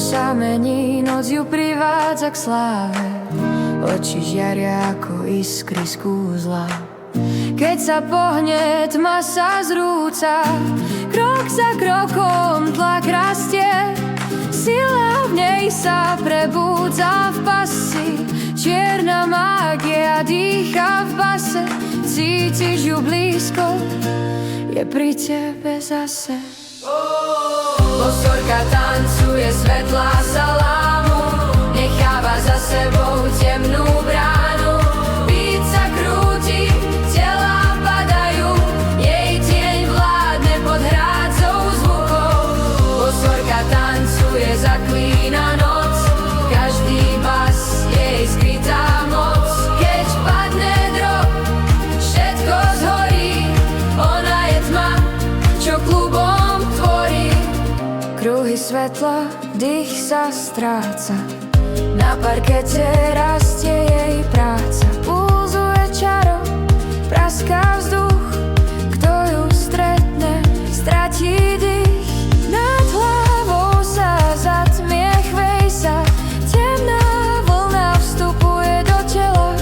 sa mení, noc ju privádza k sláve. Oči žiaria ako iskry z kúzla. Keď sa pohne, tma sa zrúca. Krok za krokom tlak rastie. Sila v nej sa prebúdza v pasi. Čierna mágia dýcha v base. Cítiš ju blízko, je pri tebe zase. Bosorka tancuje, svetlá sa lámu, necháva za sebou temnú bránu. Beat sa krúti, telá padajú, jej tieň vládne pod hrádzou zvukov. Bosorka tancuje, zaklína noc, každý bas jej skrytá moc. Keď padne drop, všetko zhorí, ona je tma, čo klubom tvorí. Kruhy svetla, dých sa stráca, na parkete rastie jej práca. Pulzuje čaro, praská vzduch, kto ju stretne, stratí dých. Nad hlavou sa zatmie, chvej sa, temná vlna vstupuje do tela.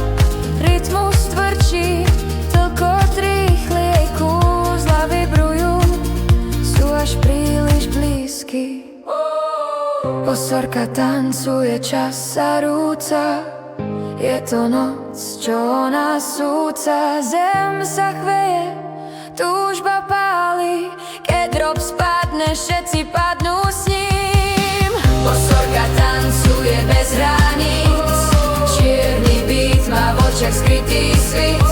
Rytmus tvrdší, tlkot rýchly, jej kúzla vibrujú, sú až príliš blízky. Bosorka tancuje, čas sa rúca, je to noc, čo nás súca. Zem sa chveje, túžba páli, keď drop spadne, všetci padnú s ním. Bosorka tancuje bez hraníc, čierny beat má v očiach skrytý svit.